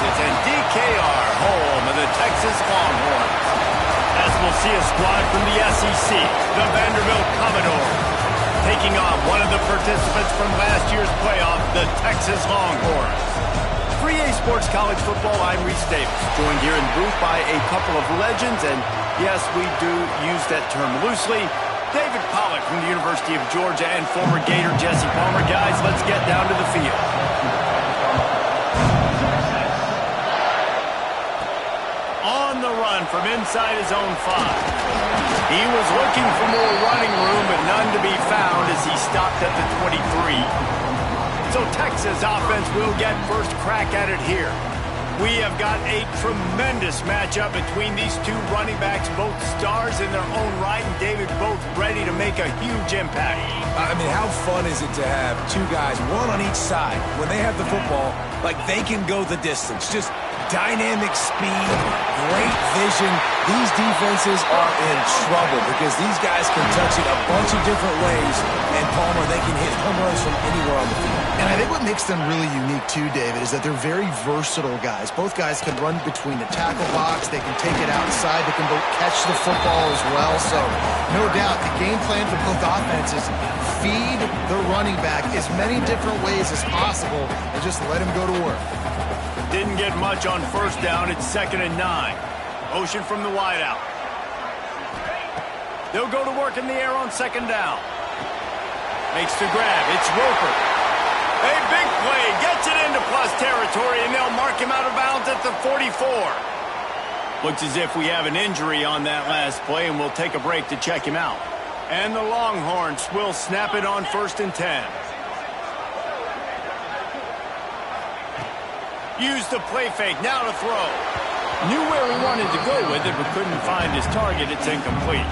Texas, and DKR, home of the Texas Longhorns. As we'll see a squad from the SEC, the Vanderbilt Commodores, taking on one of the participants from last year's playoff, the Texas Longhorns. For EA Sports College Football, I'm Reese Davis, joined here in the booth by a couple of legends, and yes, we do use that term loosely. David Pollack from the University of Georgia and former Gator Jesse Palmer. Guys, let's get down to the field. On the run from inside his own 5. He was looking for more running room, but none to be found as he stopped at the 23. So Texas offense will get first crack at it here. We have got a tremendous matchup between these two running backs, both stars in their own right, and David, both ready to make a huge impact. I mean, how fun is it to have two guys, one on each side, when they have the football, like they can go the distance. Just dynamic speed, great vision. These defenses are in trouble because these guys can touch it a bunch of different ways, and Palmer, they can hit home runs from anywhere on the field. And I think what makes them really unique too, David, is that they're very versatile guys. Both guys can run between the tackle box. They can take it outside. They can both catch the football as well. So no doubt the game plan for both offenses, feed the running back as many different ways as possible and just let him go to work. Didn't get much on first down. It's 2nd and 9. Motion from the wideout. They'll go to work in the air on 2nd down. Makes the grab. It's Roper. A big play. Gets it into plus territory, and they'll mark him out of bounds at the 44. Looks as if we have an injury on that last play, and we'll take a break to check him out. And the Longhorns will snap it on 1st and 10. Use the play fake, now to throw. Knew where he wanted to go with it, but couldn't find his target. It's incomplete.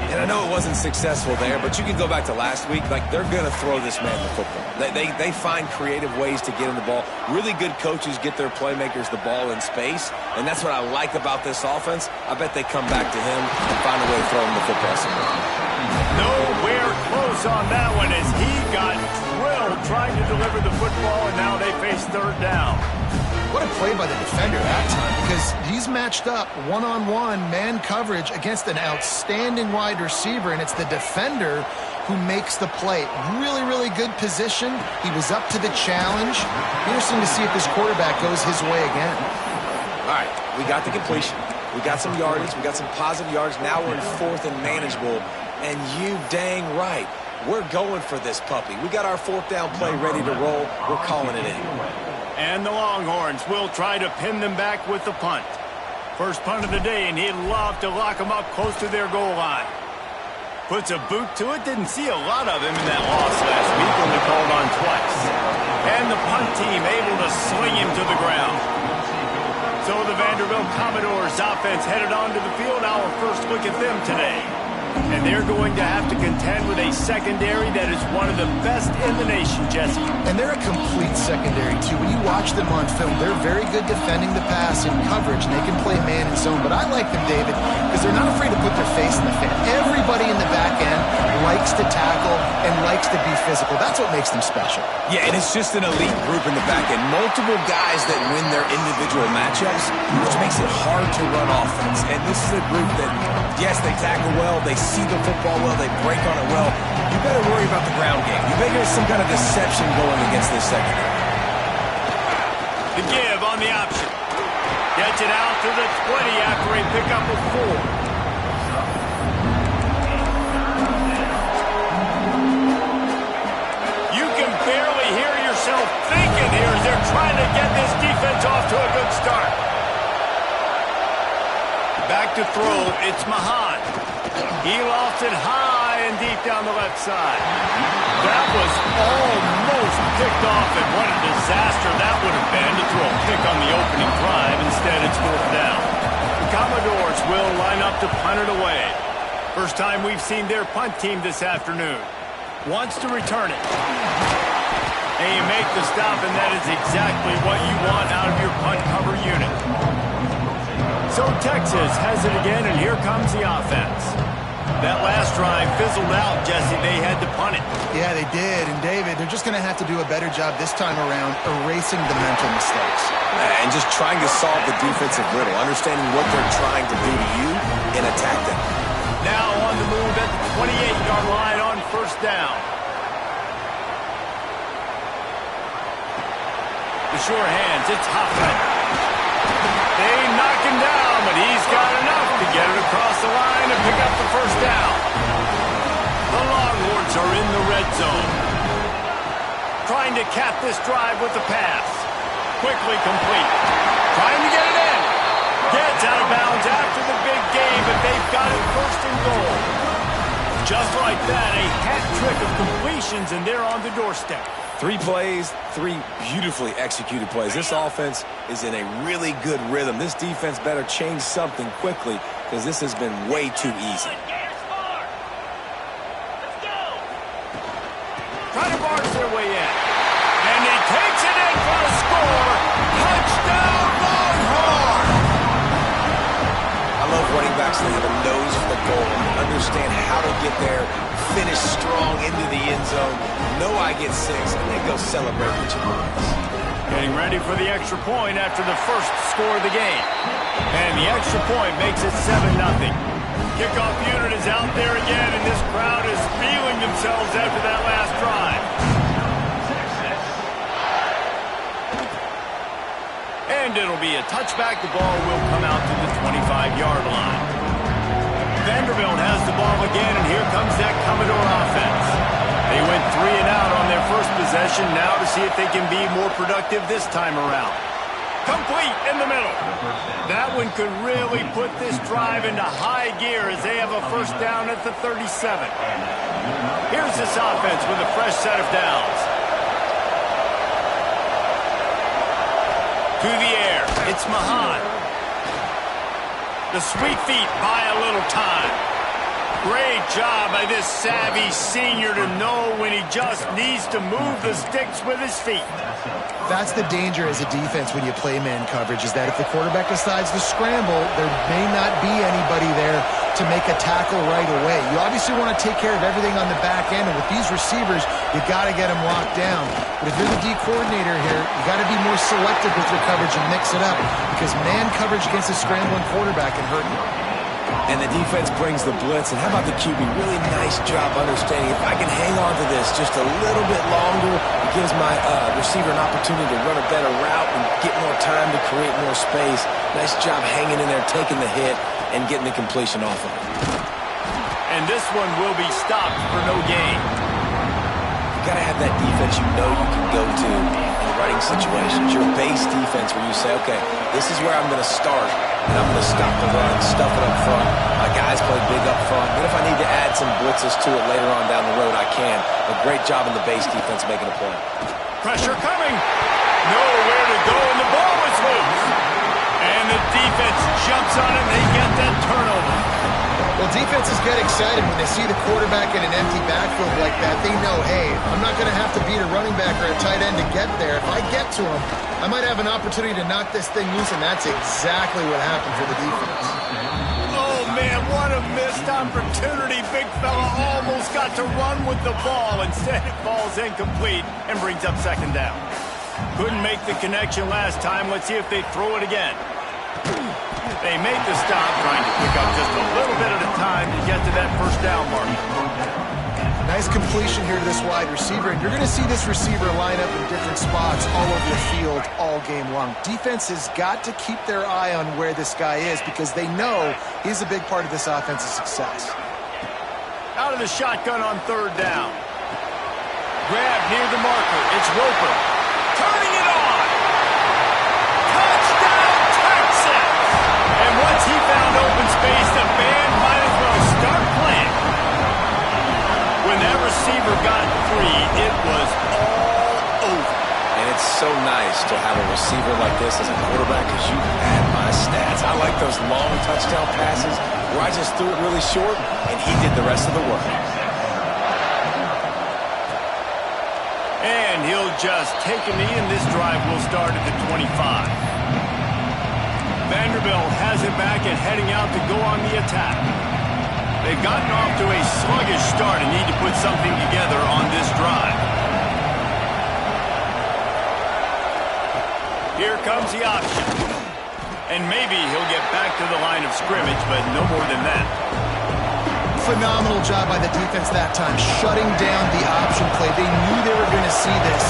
And I know it wasn't successful there, but you can go back to last week. Like, they're going to throw this man the football. They find creative ways to get him the ball. Really good coaches get their playmakers the ball in space, and that's what I like about this offense. I bet they come back to him and find a way to throw him the football somewhere. Nowhere close on that one as he got drilled trying to deliver the football, and now they face 3rd down. What a play by the defender that time, because he's matched up one-on-one man coverage against an outstanding wide receiver, and it's the defender who makes the play. Really, really good position. He was up to the challenge. Interesting to see if this quarterback goes his way again. All right, we got the completion. We got some yardage. We got some positive yards. Now we're in 4th and manageable, and you dang right. We're going for this puppy. We got our 4th down play ready to roll. We're calling it in. And the Longhorns will try to pin them back with the punt. First punt of the day, and he'd love to lock them up close to their goal line. Puts a boot to it. Didn't see a lot of him in that loss last week, only called on twice. And the punt team able to sling him to the ground. So the Vanderbilt Commodores offense headed onto the field. Our first look at them today. And they're going to have to contend with a secondary that is one of the best in the nation, Jesse. And they're a complete secondary, too. When you watch them on film, they're very good defending the pass and coverage, and they can play man and zone. But I like them, David, because they're not afraid to put their face in the fan. Everybody in the back end likes to tackle and likes to be physical. That's what makes them special. Yeah, and it's just an elite group in the back end. Multiple guys that win their individual matchups, which makes it hard to run offense. And this is a group that, yes, they tackle well, they see the football well, they break on it well. You better worry about the ground game. You better get some kind of deception going against this secondary. The give on the option. Gets it out to the 20 after a pickup of 4. Barely hear yourself thinking here as they're trying to get this defense off to a good start. Back to throw, it's Mahan. He lost it high and deep down the left side. That was almost picked off, and what a disaster that would have been to throw a pick on the opening drive. Instead, it's 4th down. The Commodores will line up to punt it away. First time we've seen their punt team this afternoon. Wants to return it. And you make the stop, and that is exactly what you want out of your punt cover unit. So Texas has it again, and here comes the offense. That last drive fizzled out, Jesse. They had to punt it. Yeah, they did. And, David, they're just going to have to do a better job this time around erasing the mental mistakes. And just trying to solve the defensive riddle, understanding what they're trying to do to you and attack them. Now on the move at the 28-yard line on first down. The sure hands, it's Hoffman. They knock him down, but he's got enough to get it across the line and pick up the first down. The Longhorns are in the red zone. Trying to cap this drive with the pass. Quickly complete. Trying to get it in. Gets out of bounds after the big game, but they've got it first and goal. Just like that, a hat trick of completions, and they're on the doorstep. 3 plays, 3 beautifully executed plays. This offense is in a really good rhythm. This defense better change something quickly because this has been way too easy. Try to barge their way in. And he takes it in for a score. Touchdown, Longhorn! I love running backs that have a nose for the goal and understand how to get there, finish strong into the end zone, know I get 6, and then go celebrate with your boys. Getting ready for the extra point after the first score of the game. And the extra point makes it 7-0. Kickoff unit is out there again, and this crowd is feeling themselves after that last drive. And it'll be a touchback. The ball will come out to the 25-yard line. Vanderbilt has the ball again, and here comes that Commodore offense. They went 3 and out on their first possession, now to see if they can be more productive this time around. Complete in the middle. That one could really put this drive into high gear as they have a first down at the 37. Here's this offense with a fresh set of downs. To the air, it's Mahan. The sweet feet buy a little time. Great job by this savvy senior to know when he just needs to move the sticks with his feet. That's the danger as a defense when you play man coverage, is that if the quarterback decides to scramble, there may not be anybody there to make a tackle right away. You obviously want to take care of everything on the back end, and with these receivers, you got to get them locked down. But if you're the D coordinator here, you got to be more selective with your coverage and mix it up, because man coverage against a scrambling quarterback can hurt you. And the defense brings the blitz. And how about the QB? Really nice job understanding. If I can hang on to this just a little bit longer, it gives my receiver an opportunity to run a better route and get more time to create more space. Nice job hanging in there, taking the hit, and getting the completion off of it. And this one will be stopped for no gain. You got to have that defense you know you can go to in the running situations. Your base defense where you say, okay, this is where I'm going to start. And I'm going to stop the run, stuff it up front. My guys play big up front. Then if I need to add some blitzes to it later on down the road, I can. A great job in the base defense making a play. Pressure coming. Nowhere to go, and the ball is loose. And the defense jumps on it, and they get that turnover. Well, defenses get excited when they see the quarterback in an empty backfield like that. They know, hey, I'm not going to have to beat a running back or a tight end to get there. If I get to him, I might have an opportunity to knock this thing loose, and that's exactly what happened for the defense. Oh, man, what a missed opportunity. Big fella almost got to run with the ball. Instead, it falls incomplete and brings up second down. Couldn't make the connection last time. Let's see if they throw it again. They make the stop, trying to pick up just a little bit at a time to get to that first down mark. Nice completion here to this wide receiver, and you're going to see this receiver line up in different spots all over the field all game long. Defense has got to keep their eye on where this guy is because they know he's a big part of this offense's success. Out of the shotgun on third down. Grab near the marker. It's Roper. Turning it on. Touchdown, Texas! And once he found open space, the band might as well start playing. When that receiver got free, it was all over. And it's so nice to have a receiver like this as a quarterback because you had my stats. I like those long touchdown passes where I just threw it really short and he did the rest of the work. And he'll just take a knee, and this drive will start at the 25. Vanderbilt has it back and heading out to go on the attack. They've gotten off to a sluggish start and need to put something together on this drive. Here comes the option. And maybe he'll get back to the line of scrimmage, but no more than that. Phenomenal job by the defense that time, shutting down the option play. They knew they were going to see this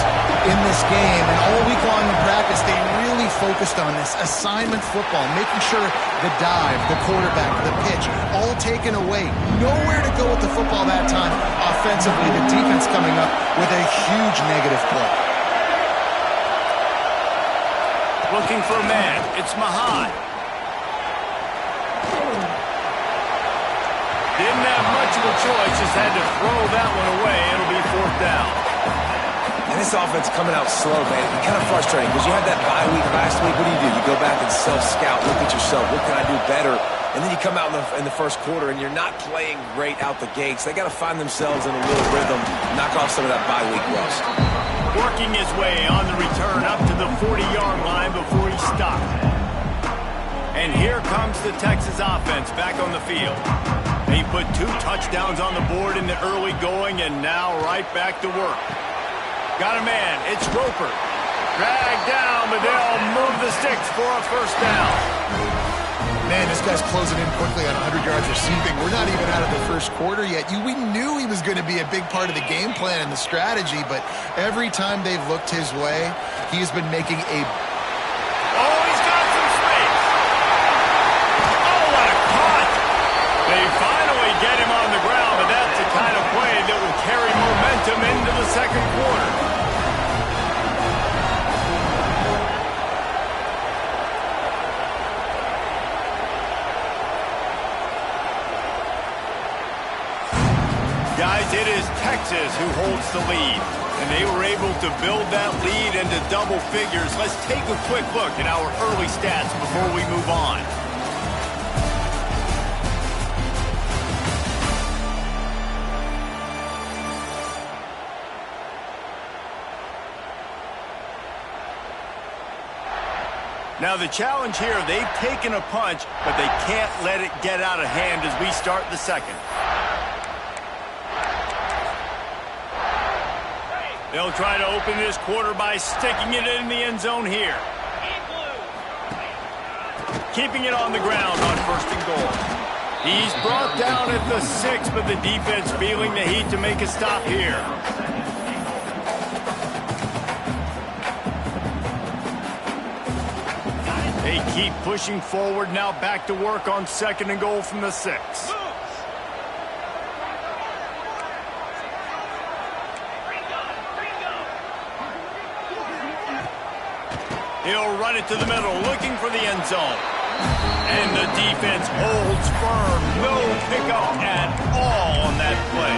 in this game, and all week long in practice, they really focused on this assignment football, making sure the dive, the quarterback, the pitch, all taken away. Nowhere to go with the football that time. Offensively, the defense coming up with a huge negative play. Looking for a man. It's Mahan. Didn't have much of a choice, just had to throw that one away. It'll be 4th down. And this offense coming out slow, man. It's kind of frustrating because you had that bye week last week. What do? You go back and self-scout, look at yourself. What can I do better? And then you come out in the first quarter and you're not playing great out the gates. They got to find themselves in a little rhythm, knock off some of that bye week rust. Working his way on the return up to the 40-yard line before he stopped. And here comes the Texas offense back on the field. They put 2 touchdowns on the board in the early going and now right back to work. Got a man. It's Roper. Dragged down, but they'll move the sticks for a 1st down. Man, this guy's closing in quickly on 100 yards receiving. We're not even out of the first quarter yet. We knew he was going to be a big part of the game plan and the strategy, but every time they've looked his way, he has been making a... Oh, he's got some space. Oh, what a cut. They finally get him on the ground, but that's the kind of play that will carry momentum into the second quarter. Guys, it is Texas who holds the lead, and they were able to build that lead into double figures. Let's take a quick look at our early stats before we move on. Now the challenge here, they've taken a punch, but they can't let it get out of hand as we start the second. They'll try to open this quarter by sticking it in the end zone here. Keeping it on the ground on 1st and goal. He's brought down at the 6, but the defense feeling the heat to make a stop here. They keep pushing forward, now back to work on 2nd and goal from the 6. He'll run it to the middle, looking for the end zone. And the defense holds firm. No pickup at all on that play.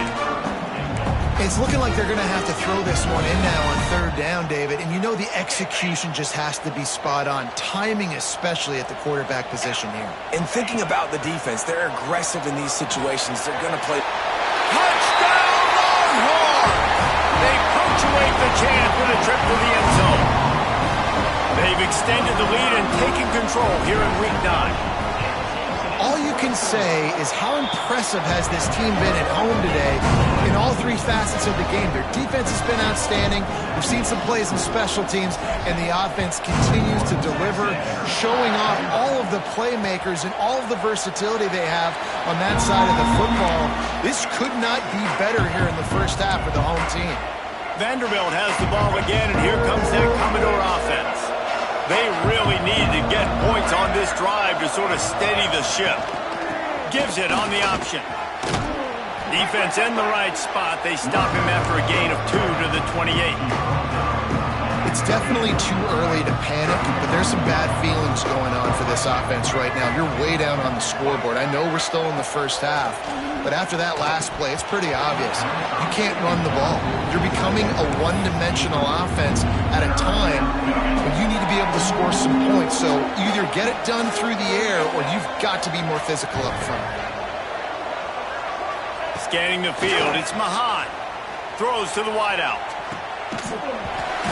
It's looking like they're going to have to throw this one in now on 3rd down, David. And you know the execution just has to be spot on. Timing especially at the quarterback position here. And thinking about the defense, they're aggressive in these situations. They're going to play... Touchdown, Longhorn! They punctuate the chance with a trip to the end zone. They've extended the lead and taken control here in Week 9. All you can say is how impressive has this team been at home today in all 3 facets of the game. Their defense has been outstanding. We've seen some plays in special teams, and the offense continues to deliver, showing off all of the playmakers and all of the versatility they have on that side of the football. This could not be better here in the first half for the home team. Vanderbilt has the ball again, and here comes that Commodore offense. They really need to get points on this drive to sort of steady the ship. Gives it on the option. Defense in the right spot. They stop him after a gain of 2 to the 28. It's definitely too early to panic, but there's some bad feelings going on for this offense right now. You're way down on the scoreboard. I know we're still in the first half, but after that last play, it's pretty obvious. You can't run the ball. You're becoming a one-dimensional offense at a time when you need to be able to score some points. So either get it done through the air or you've got to be more physical up front. Scanning the field, it's Mahan. Throws to the wideout.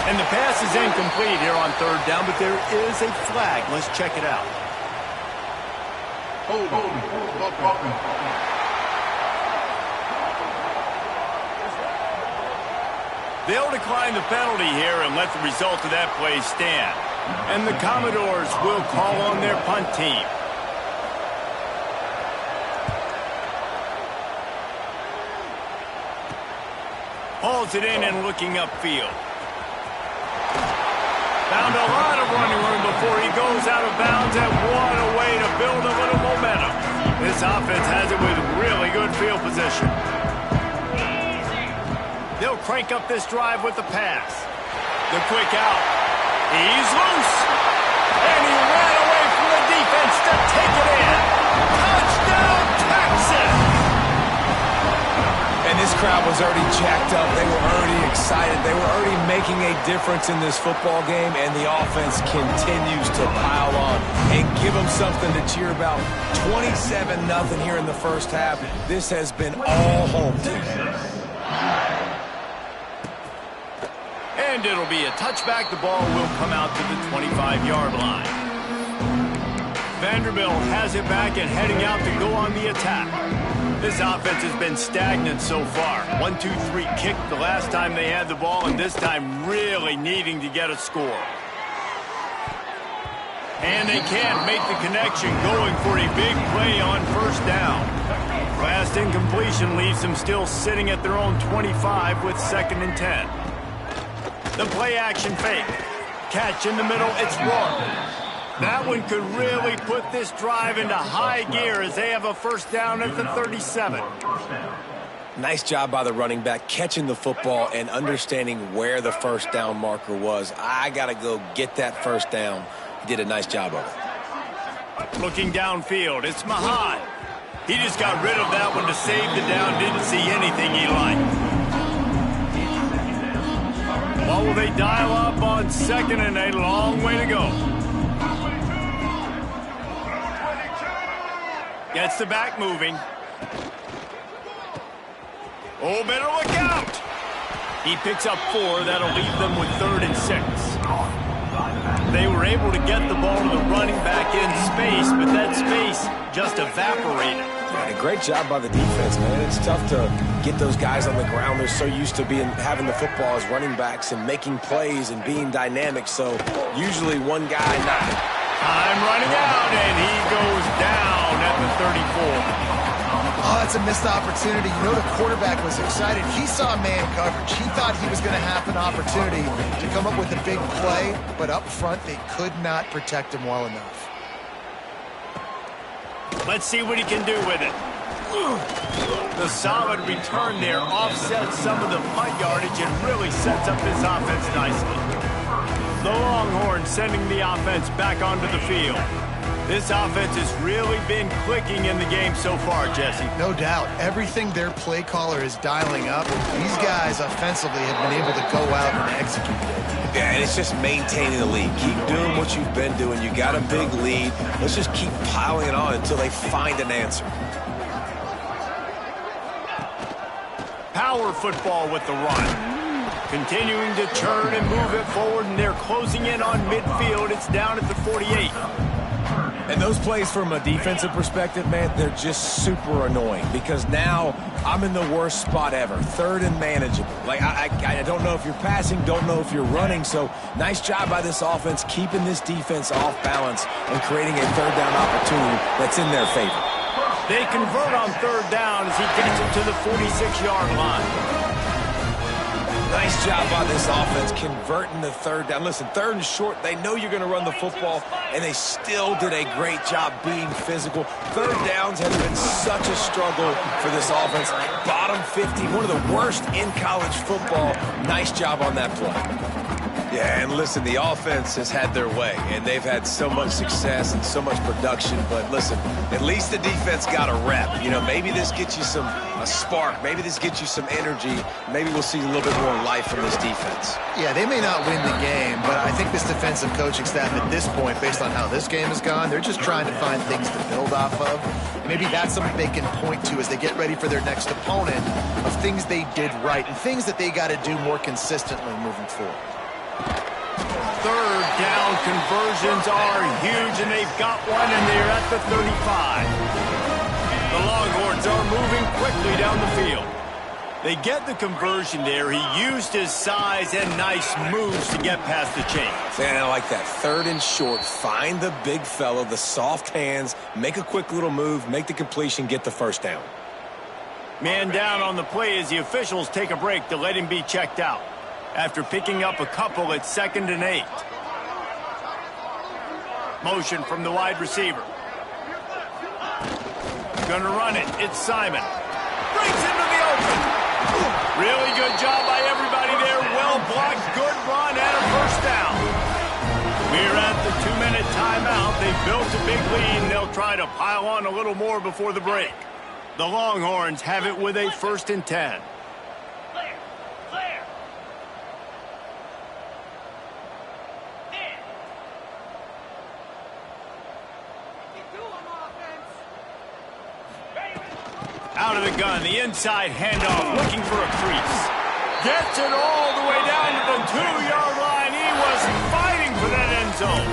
And the pass is incomplete here on 3rd down, but there is a flag. Let's check it out. They'll decline the penalty here and let the result of that play stand. And the Commodores will call on their punt team. Hauls it in and looking upfield. Found a lot of running room before he goes out of bounds, and what a way to build a little momentum. This offense has it with really good field position. They'll crank up this drive with the pass. The quick out. He's loose. And he ran away from the defense to take it in. Touchdown, Texas! And this crowd was already jacked up. They were already excited. They were already making a difference in this football game, and the offense continues to pile on and give them something to cheer about. 27-0 here in the first half. This has been all home team. And it'll be a touchback. The ball will come out to the 25-yard line. Vanderbilt has it back and heading out to go on the attack. This offense has been stagnant so far. 1-2-3 kick the last time they had the ball, and this time really needing to get a score. And they can't make the connection, going for a big play on first down. Last incompletion leaves them still sitting at their own 25 with 2nd and 10. The play action fake. Catch in the middle, it's Rourke. That one could really put this drive into high gear as they have a first down at the 37. Nice job by the running back, catching the football and understanding where the first down marker was. I got to go get that first down. He did a nice job of it. Looking downfield, it's Mahan. He just got rid of that one to save the down, didn't see anything he liked. Well, will they dial up on 2nd and a long way to go? Gets the back moving. Oh, better look out. He picks up 4. That'll leave them with 3rd and 6. They were able to get the ball to the running back in space, but that space just evaporated. Yeah, great job by the defense, man. It's tough to get those guys on the ground. They're so used to having the football as running backs and making plays and being dynamic. So usually one guy not. Time running out, and he goes down at the 34. Oh, that's a missed opportunity. You know the quarterback was excited. He saw man coverage. He thought he was going to have an opportunity to come up with a big play, but up front they could not protect him well enough. Let's see what he can do with it. The solid return there offsets some of the punt yardage and really sets up this offense nicely. The Longhorns sending the offense back onto the field. This offense has really been clicking in the game so far, Jesse. No doubt. Everything their play caller is dialing up, these guys offensively have been able to go out and execute it. Yeah, and it's just maintaining the lead. Keep doing what you've been doing. You got a big lead. Let's just keep piling it on until they find an answer. Power football with the run. Continuing to turn and move it forward, and they're closing in on midfield. It's down at the 48. And those plays from a defensive perspective, man, they're just super annoying because now I'm in the worst spot ever. 3rd and manageable. Like, I don't know if you're passing, don't know if you're running. So nice job by this offense keeping this defense off balance and creating a 3rd down opportunity that's in their favor. They convert on 3rd down as he gets it to the 46-yard line. Nice job by this offense converting the 3rd down. Listen, 3rd and short, they know you're going to run the football, and they still did a great job being physical. 3rd downs have been such a struggle for this offense. Bottom 50, one of the worst in college football. Nice job on that play. Yeah, and listen, the offense has had their way, and they've had so much success and so much production. But listen, at least the defense got a rep. You know, maybe this gets you a spark. Maybe this gets you some energy. Maybe we'll see a little bit more life from this defense. Yeah, they may not win the game, but I think this defensive coaching staff at this point, based on how this game has gone, they're just trying to find things to build off of. Maybe that's something they can point to as they get ready for their next opponent of things they did right and things that they got to do more consistently moving forward. 3rd down conversions are huge, and they've got one, and they're at the 35. The Longhorns are moving quickly down the field. They get the conversion there. He used his size and nice moves to get past the chains. Man, I like that. 3rd and short. Find the big fellow, the soft hands, make a quick little move, make the completion, get the first down. Man down on the play as the officials take a break to let him be checked out. After picking up a couple at 2nd and 8. Motion from the wide receiver. Gonna run it. It's Simon. Brings into the open. Really good job by everybody there. Well blocked, good run, and a first down. We're at the 2-minute timeout. They've built a big lead, and they'll try to pile on a little more before the break. The Longhorns have it with a 1st and 10. Out of the gun, the inside handoff, looking for a crease. Gets it all the way down to the 2-yard line. He was fighting for that end zone.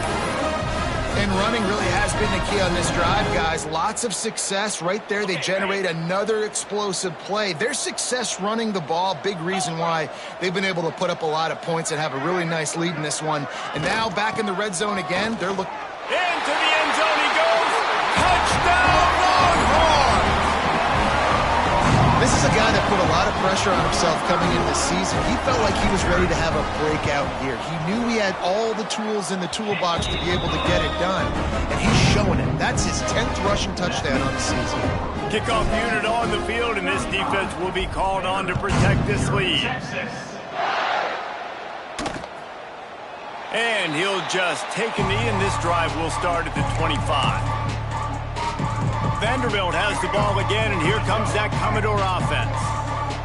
And running really has been the key on this drive, guys. Lots of success right there. They generate another explosive play. Their success running the ball, big reason why they've been able to put up a lot of points and have a really nice lead in this one. And now back in the red zone again. They're looking into the end zone he goes. Touchdown, Longhorns! This is a guy that put a lot of pressure on himself coming into the season. He felt like he was ready to have a breakout year. He knew he had all the tools in the toolbox to be able to get it done, and he's showing it. That's his 10th rushing touchdown on the season. Kickoff unit on the field, and this defense will be called on to protect this lead. And he'll just take a knee, and this drive will start at the 25. Vanderbilt has the ball again, and here comes that Commodore offense.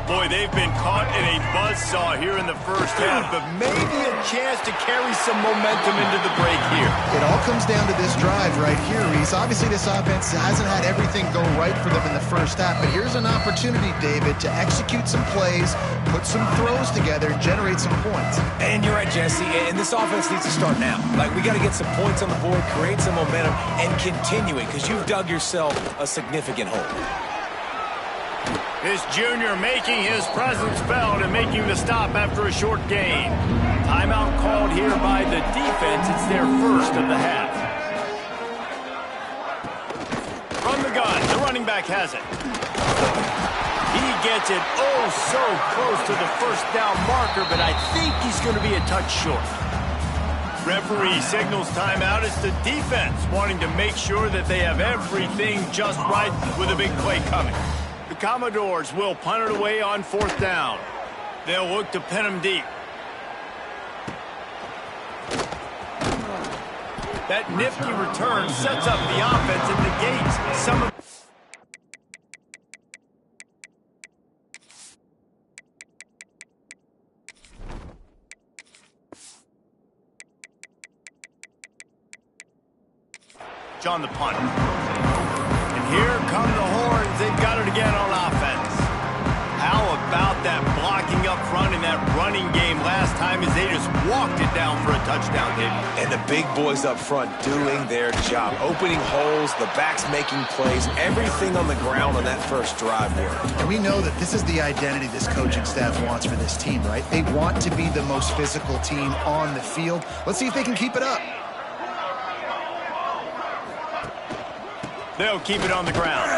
Boy, they've been caught in a buzzsaw here in the first half, but maybe a chance to carry some momentum into the break here. It all comes down to this drive right here, Reese. Obviously, this offense hasn't had everything go right for them in the first half, but here's an opportunity, David, to execute some plays, put some throws together, and generate some points. And you're right, Jesse, and this offense needs to start now. Like, we got to get some points on the board, create some momentum, and continue it, because you've dug yourself a significant hole. This junior making his presence felt and making the stop after a short gain. Timeout called here by the defense. It's their first of the half. From the gun, the running back has it. He gets it so close to the first down marker, but I think he's going to be a touch short. Referee signals timeout. It's the defense wanting to make sure that they have everything just right with a big play coming. The Commodores will punt it away on 4th down. They'll look to pin him deep. That nifty return sets up the offense and negates some of... on the punt. And here come the Horns. They've got it again on offense. How about that blocking up front in that running game last time as they just walked it down for a touchdown hit? And the big boys up front doing their job. Opening holes, the backs making plays, everything on the ground on that first drive worked. And we know that this is the identity this coaching staff wants for this team, right? They want to be the most physical team on the field. Let's see if they can keep it up. They'll keep it on the ground.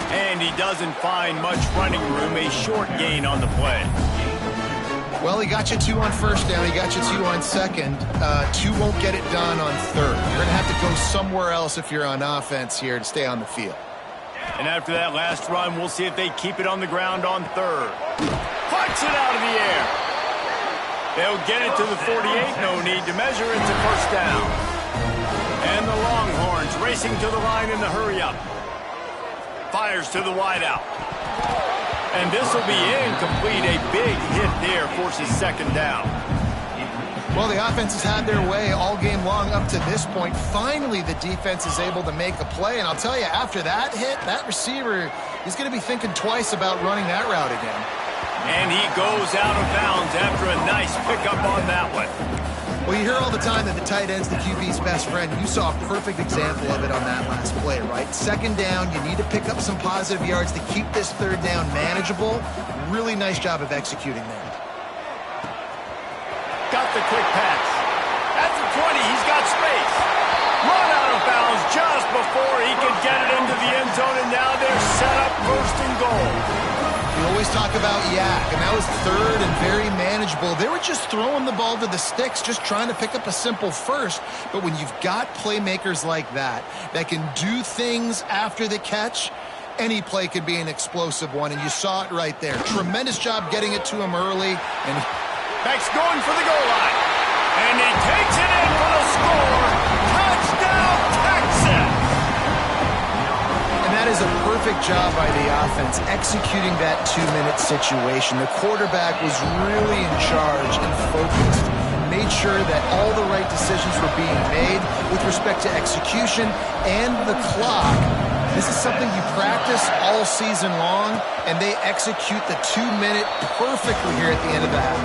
And he doesn't find much running room. A short gain on the play. Well, he got you 2 on first down. He got you 2 on second. 2 won't get it done on third. You're going to have to go somewhere else if you're on offense here to stay on the field. And after that last run, we'll see if they keep it on the ground on third. Puts it out of the air. They'll get it to the 48. No need to measure. It's a first down. And the Longhorns racing to the line in the hurry-up. Fires to the wideout. And this will be incomplete. A big hit there forces 2nd down. Well, the offense has had their way all game long up to this point. Finally, the defense is able to make a play. And I'll tell you, after that hit, that receiver, he's going to be thinking twice about running that route again. And he goes out of bounds after a nice pickup on that one. Well, you hear all the time that the tight end's the QB's best friend. You saw a perfect example of it on that last play, right? Second down, you need to pick up some positive yards to keep this third down manageable. Really nice job of executing there. Got the quick pass. At the 20, he's got space. Run out of bounds just before he could get it into the end zone, and now they're set up first and goal. We always talk about yak, and that was third and very manageable. They were just throwing the ball to the sticks, just trying to pick up a simple first. But when you've got playmakers like that can do things after the catch, any play could be an explosive one, and you saw it right there. Tremendous job getting it to him early. And Beck's going for the goal line. And he takes it in for the score. Touchdown, Texas! And that is a perfect job by the offense, executing that 2-minute situation. The quarterback was really in charge and focused, made sure that all the right decisions were being made with respect to execution and the clock. This is something you practice all season long, and they execute the 2-minute perfectly here at the end of the half.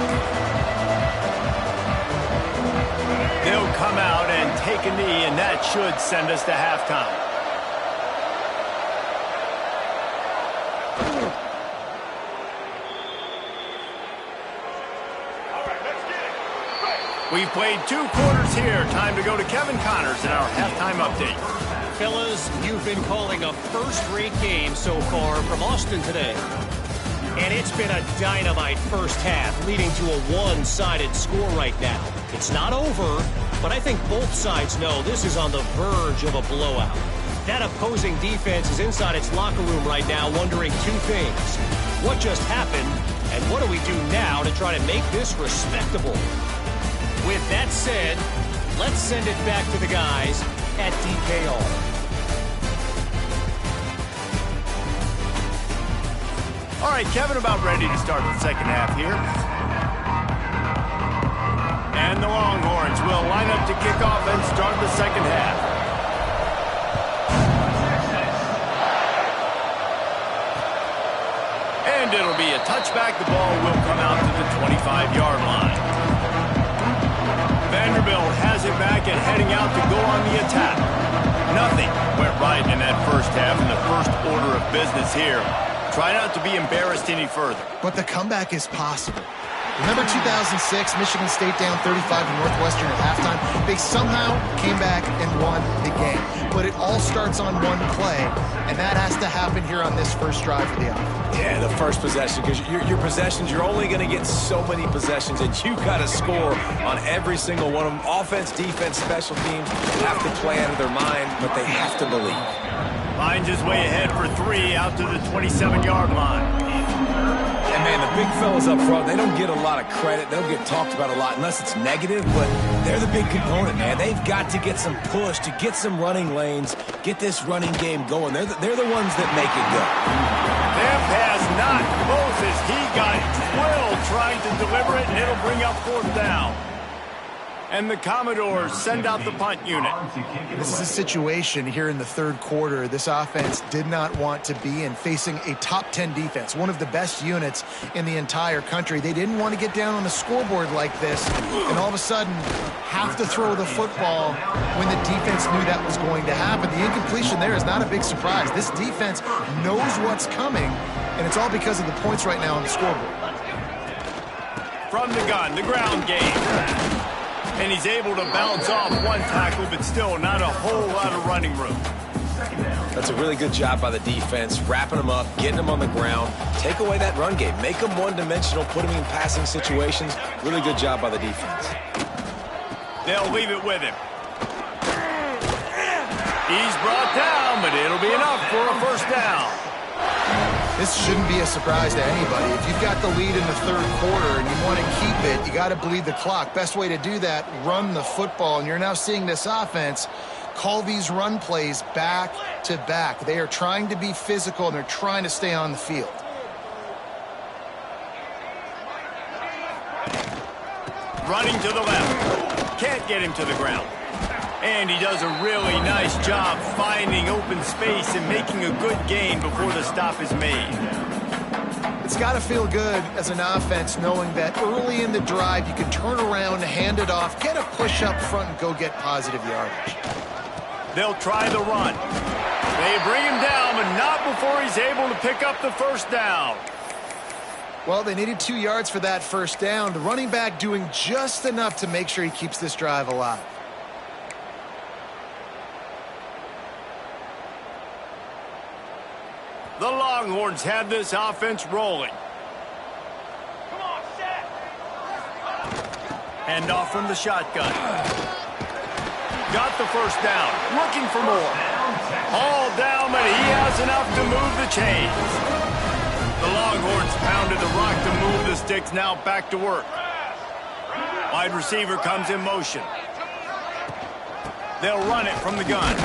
They'll come out and take a knee, and that should send us to halftime. We've played 2 quarters here. Time to go to Kevin Connors in our halftime update. Fellas, you've been calling a first-rate game so far from Austin today. And it's been a dynamite first half, leading to a one-sided score right now. It's not over, but I think both sides know this is on the verge of a blowout. That opposing defense is inside its locker room right now wondering 2 things. What just happened, and what do we do now to try to make this respectable? With that said, let's send it back to the guys at DKR. All right, Kevin, about ready to start the second half here. And the Longhorns will line up to kick off and start the second half. And it'll be a touchback. The ball will come out to the 25-yard line. Vanderbilt has it back and heading out to go on the attack. Nothing went right in that first half in the first order of business here. Try not to be embarrassed any further. But the comeback is possible. Remember 2006, Michigan State down 35 to Northwestern at halftime? They somehow came back and won the game. But it all starts on one play, and that has to happen here on this first drive for the offense. Yeah, the first possession, because your possessions, you're only going to get so many possessions, and you've got to score on every single one of them. Offense, defense, special teams have to play out of their mind, but they have to believe. Finds his way ahead for 3 out to the 27-yard line. And, man, the big fellas up front, they don't get a lot of credit. They don't get talked about a lot unless it's negative, but they're the big component, man. They've got to get some push, to get some running lanes, get this running game going. They're the ones that make it go. Their pass not close as he got drilled trying to deliver it, and it'll bring up 4th down. And the Commodores send out the punt unit. This is a situation here in the third quarter this offense did not want to be in, facing a top 10 defense, one of the best units in the entire country. They didn't want to get down on the scoreboard like this and all of a sudden have to throw the football when the defense knew that was going to happen. The incompletion there is not a big surprise. This defense knows what's coming, and it's all because of the points right now on the scoreboard. From the gun, the ground game. And he's able to bounce off one tackle, but still not a whole lot of running room. That's a really good job by the defense, wrapping them up, getting them on the ground. Take away that run game. Make them one-dimensional, put them in passing situations. Really good job by the defense. They'll leave it with him. He's brought down, but it'll be enough for a first down. This shouldn't be a surprise to anybody. If you've got the lead in the third quarter and you want to keep it, you got to bleed the clock. Best way to do that, run the football. And you're now seeing this offense call these run plays back to back. They are trying to be physical, and they're trying to stay on the field. Running to the left. Can't get him to the ground. And he does a really nice job finding open space and making a good gain before the stop is made. It's got to feel good as an offense knowing that early in the drive you can turn around, hand it off, get a push up front, and go get positive yardage. They'll try the run. They bring him down, but not before he's able to pick up the first down. Well, they needed 2 yards for that first down. The running back doing just enough to make sure he keeps this drive alive. The Longhorns have this offense rolling. Come on, set. Hand off from the shotgun. Got the first down. Looking for more. All down, but he has enough to move the chains. The Longhorns pounded the rock to move the sticks. Now back to work. Wide receiver comes in motion. They'll run it from the gun.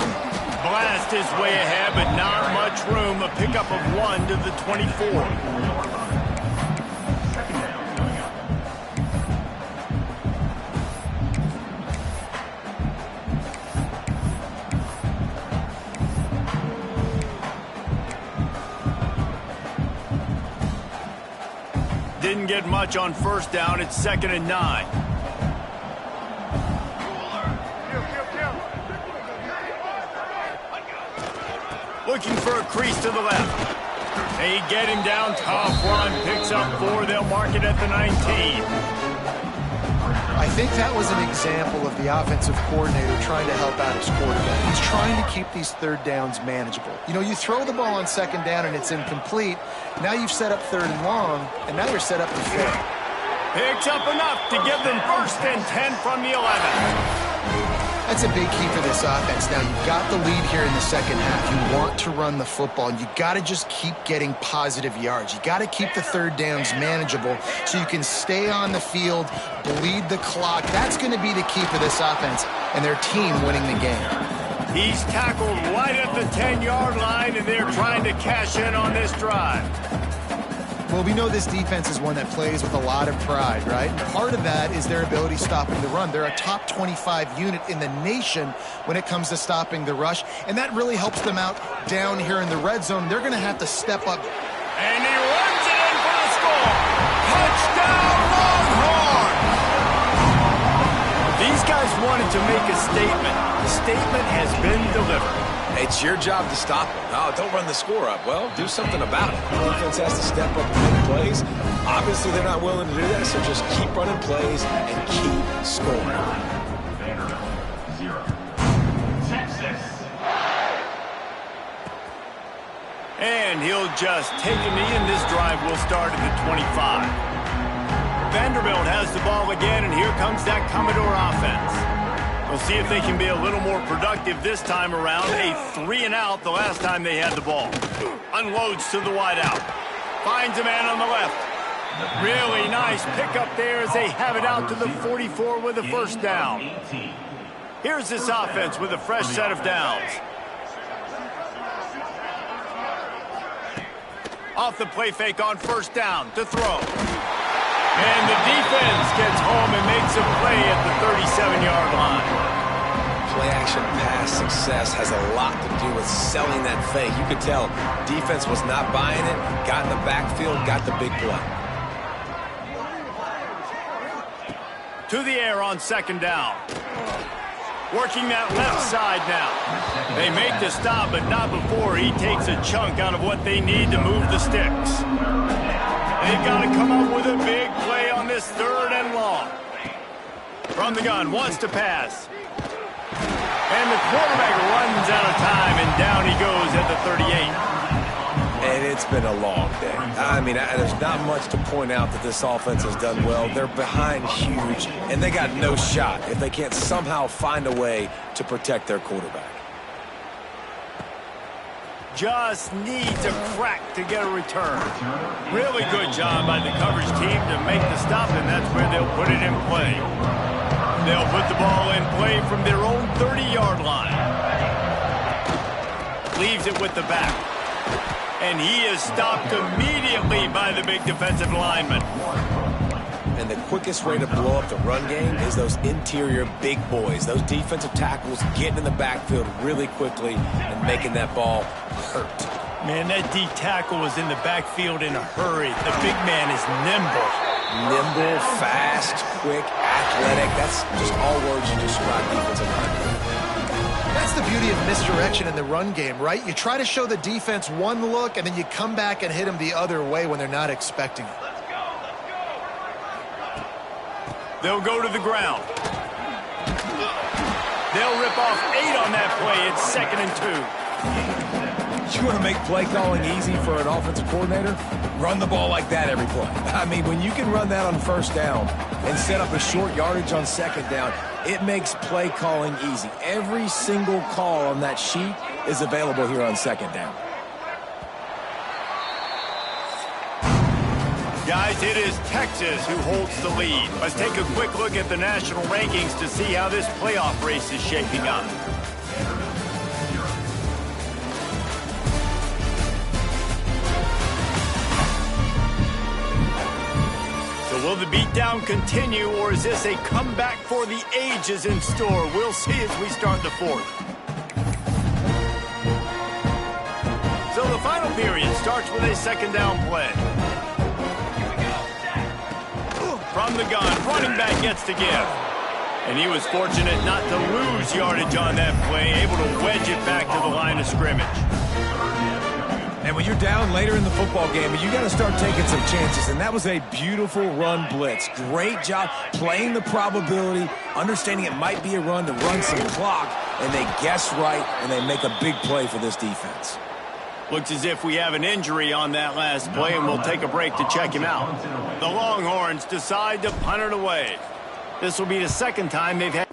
Blast his way ahead, but not much room. A pickup of 1 to the 24. Didn't get much on first down. It's 2nd and 9. Looking for a crease to the left. They get him down. Tough run. Picks up 4. They'll mark it at the 19. I think that was an example of the offensive coordinator trying to help out his quarterback. He's trying to keep these third downs manageable. You know, you throw the ball on 2nd down and it's incomplete. Now you've set up 3rd and long, and now you're set up to fail. Picks up enough to give them 1st and 10 from the 11. That's a big key for this offense. Now, you've got the lead here in the second half. You want to run the football, and you got to just keep getting positive yards. You got to keep the third downs manageable so you can stay on the field, bleed the clock. That's going to be the key for this offense and their team winning the game. He's tackled right at the 10-yard line, and they're trying to cash in on this drive. Well, we know this defense is one that plays with a lot of pride, right? And part of that is their ability stopping the run. They're a top 25 unit in the nation when it comes to stopping the rush, and that really helps them out down here in the red zone. They're going to have to step up. And he runs it in for the score. Touchdown, Longhorns! These guys wanted to make a statement. The statement has been delivered. It's your job to stop them. Oh, don't run the score up. Well, do something about it. The defense has to step up and make plays. Obviously, they're not willing to do that, so just keep running plays and keep scoring. Vanderbilt 0, Texas. And he'll just take a knee, and this drive will start at the 25. Vanderbilt has the ball again, and here comes that Commodore offense. We'll see if they can be a little more productive this time around. A 3-and-out the last time they had the ball. Unloads to the wideout. Finds a man on the left. Really nice pickup there as they have it out to the 44 with a first down. Here's this offense with a fresh set of downs. Off the play fake on first down to throw. And the defense gets home and makes a play at the 37-yard line. Play-action pass success has a lot to do with selling that fake. You could tell defense was not buying it, got in the backfield, got the big play. To the air on 2nd down. Working that left side now. They make the stop, but not before he takes a chunk out of what they need to move the sticks. They've got to come up with a big play on this 3rd and long. From the gun, wants to pass. And the quarterback runs out of time, and down he goes at the 38. And it's been a long day. I mean, there's not much to point out that this offense has done well. They're behind huge, and they got no shot if they can't somehow find a way to protect their quarterback. Just needs a crack to get a return. Really good job by the coverage team to make the stop, and that's where they'll put it in play. They'll put the ball in play from their own 30-yard line. Leaves it with the back. And he is stopped immediately by the big defensive lineman. And the quickest way to blow up the run game is those interior big boys, those defensive tackles getting in the backfield really quickly and making that ball hurt. Man, that D tackle was in the backfield in a hurry. The big man is nimble. Nimble, fast, quick, athletic. That's just all words you describe defensive linemen. That's the beauty of misdirection in the run game, right? You try to show the defense one look, and then you come back and hit them the other way when they're not expecting it. They'll go to the ground. They'll rip off 8 on that play. It's 2nd and 2. You want to make play calling easy for an offensive coordinator? Run the ball like that every play. I mean, when you can run that on first down and set up a short yardage on second down, it makes play calling easy. Every single call on that sheet is available here on second down. Guys, it is Texas who holds the lead. Let's take a quick look at the national rankings to see how this playoff race is shaping up. So will the beatdown continue, or is this a comeback for the ages in store? We'll see as we start the 4th. So the final period starts with a 2nd down play. From the gun, running back gets to give. And he was fortunate not to lose yardage on that play, able to wedge it back to the line of scrimmage. And when you're down later in the football game, you got to start taking some chances. And that was a beautiful run blitz. Great job playing the probability, understanding it might be a run to run some clock, and they guess right, and they make a big play for this defense. Looks as if we have an injury on that last play, and we'll take a break to check him out. The Longhorns decide to punt it away. This will be the 2nd time they've had...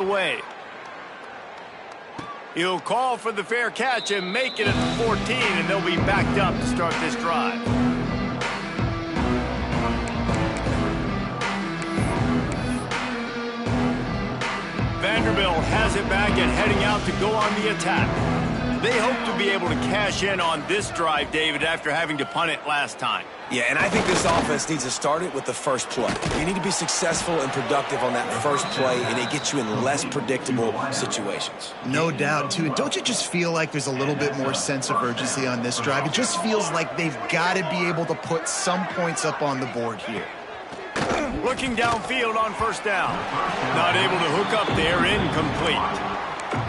away. He'll call for the fair catch and make it at the 14, and they'll be backed up to start this drive. Vanderbilt has it back and heading out to go on the attack. They hope to be able to cash in on this drive, David, after having to punt it last time. Yeah, and I think this offense needs to start it with the first play. You need to be successful and productive on that first play, and it gets you in less predictable situations. No doubt, too. And don't you just feel like there's a little bit more sense of urgency on this drive? It just feels like they've got to be able to put some points up on the board here. Looking downfield on first down. Not able to hook up there, incomplete.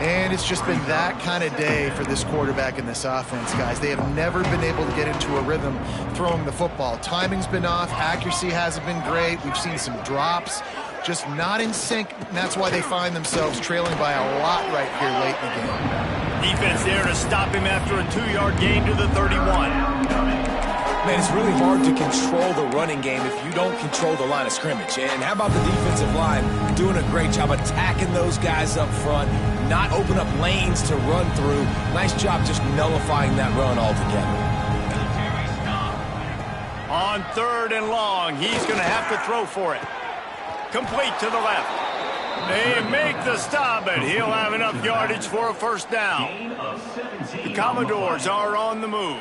And it's just been that kind of day for this quarterback and this offense, guys. They have never been able to get into a rhythm throwing the football. Timing's been off. Accuracy hasn't been great. We've seen some drops. Just not in sync, and that's why they find themselves trailing by a lot right here late in the game. Defense there to stop him after a 2-yard gain to the 31. Man, it's really hard to control the running game if you don't control the line of scrimmage. And how about the defensive line doing a great job attacking those guys up front, not open up lanes to run through. Nice job just nullifying that run altogether. On 3rd and long, he's going to have to throw for it. Complete to the left. They make the stop, and he'll have enough yardage for a first down. The Commodores are on the move.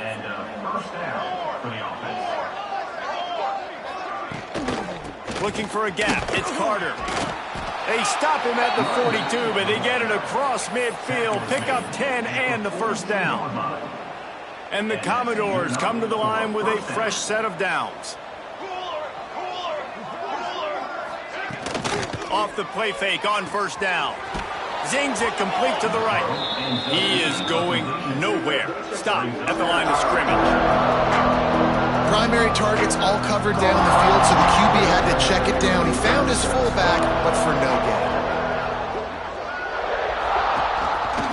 Looking for a gap. It's Carter. They stop him at the 42, but they get it across midfield. Pick up 10 and the first down. And the Commodores come to the line with a fresh set of downs. Off the play fake on first down. Zings it complete to the right. He is going nowhere. Stop at the line of scrimmage. Primary targets all covered down the field, so the QB had to check it down. He found his fullback, but for no gain.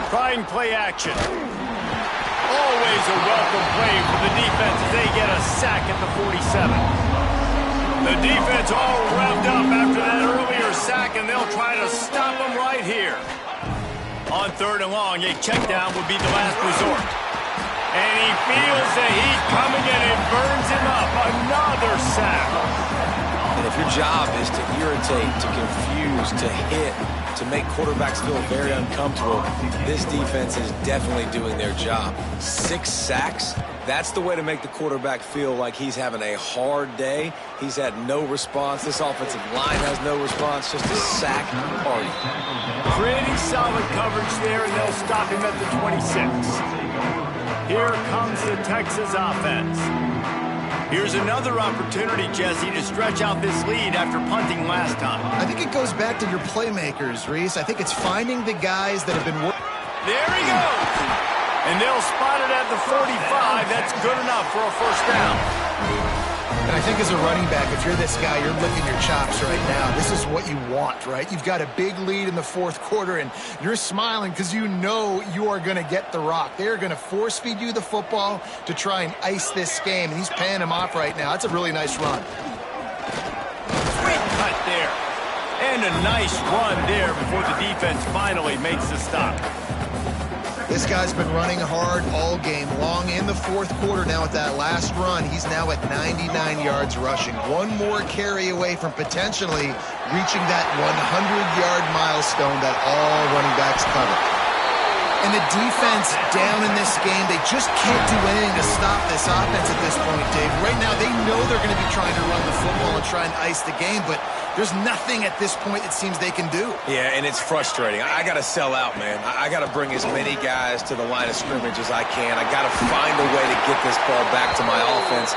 Trying play action. Always a welcome play for the defense as they get a sack at the 47. The defense all revved up after that earlier sack, and they'll try to stop them right here. On 3rd and long, a check down would be the last resort. And he feels the heat coming, and it burns him up. Another sack. And if your job is to irritate, to confuse, to hit, to make quarterbacks feel very uncomfortable, this defense is definitely doing their job. 6 sacks, that's the way to make the quarterback feel like he's having a hard day. He's had no response. This offensive line has no response, just a sack party. Pretty solid coverage there, and they'll stop him at the 26. Here comes the Texas offense. Here's another opportunity, Jesse, to stretch out this lead after punting last time. I think it goes back to your playmakers, Reese. I think it's finding the guys that have been working. There he goes. And they'll spot it at the 45. That's good enough for a first down. And I think as a running back, if you're this guy, you're licking your chops right now. This is what you want, right? You've got a big lead in the 4th quarter, and you're smiling because you know you are going to get the rock. They're going to force-feed you the football to try and ice this game, and he's paying him off right now. That's a really nice run. Great cut there. And a nice run there before the defense finally makes the stop. This guy's been running hard all game long in the 4th quarter. Now with that last run, he's now at 99 yards rushing. One more carry away from potentially reaching that 100-yard milestone that all running backs cover. And the defense down in this game, they just can't do anything to stop this offense at this point, Dave. Right now, they know they're going to be trying to run the football and try and ice the game, but there's nothing at this point it seems they can do. Yeah, and it's frustrating. I got to sell out, man. I got to bring as many guys to the line of scrimmage as I can. I got to find a way to get this ball back to my offense.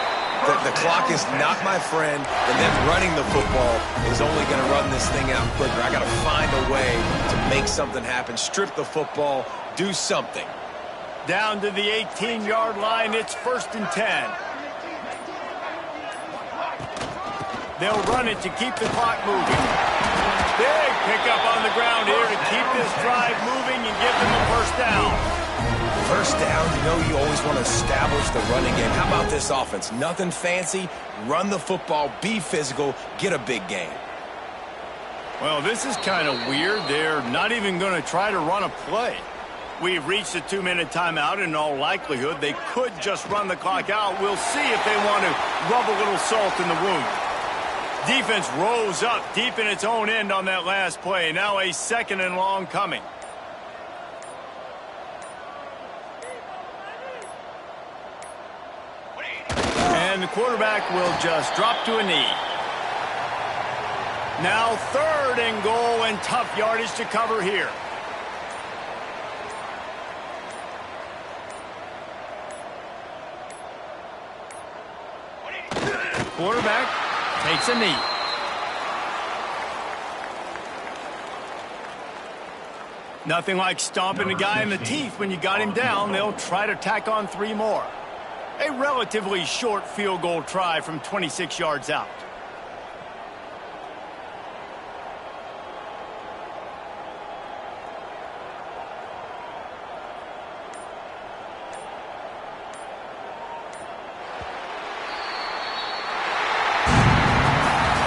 The clock is not my friend, and then running the football is only going to run this thing out quicker. I got to find a way to make something happen, strip the football, do something. Down to the 18-yard line, it's 1st and 10. They'll run it to keep the clock moving. Big pickup on the ground here to keep this drive moving and give them a first down. First down, you know you always want to establish the running game. How about this offense? Nothing fancy. Run the football, be physical, get a big gain. Well, this is kind of weird. They're not even going to try to run a play. We've reached a 2-minute timeout. In all likelihood, they could just run the clock out. We'll see if they want to rub a little salt in the wound. Defense rose up deep in its own end on that last play. Now a 2nd and long coming. And the quarterback will just drop to a knee. Now 3rd and goal, and tough yardage to cover here. Quarterback takes a knee. Nothing like stomping a guy in the teeth when you got him down. They'll try to tack on 3 more. A relatively short field goal try from 26 yards out.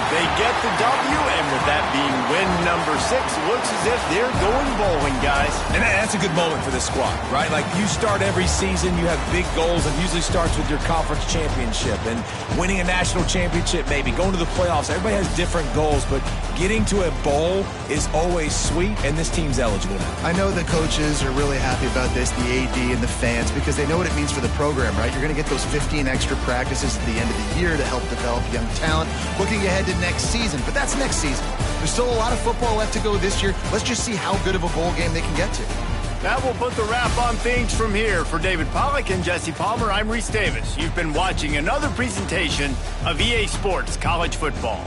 They get the W, and with that being win number 6, looks as if they're going bowling, guys. And that's a good moment for this squad, right? Like, you start every season, you have big goals. It usually starts with your conference championship and winning a national championship, maybe going to the playoffs. Everybody has different goals, but getting to a bowl is always sweet, and this team's eligible now. I know the coaches are really happy about this, the AD and the fans, because they know what it means for the program, right? You're going to get those 15 extra practices at the end of the year to help develop young talent. Looking ahead to next season, but that's next season. There's still a lot of football left to go this year. Let's just see how good of a bowl game they can get to. That will put the wrap on things from here. For David Pollack and Jesse Palmer, I'm Reese Davis. You've been watching another presentation of EA Sports College Football.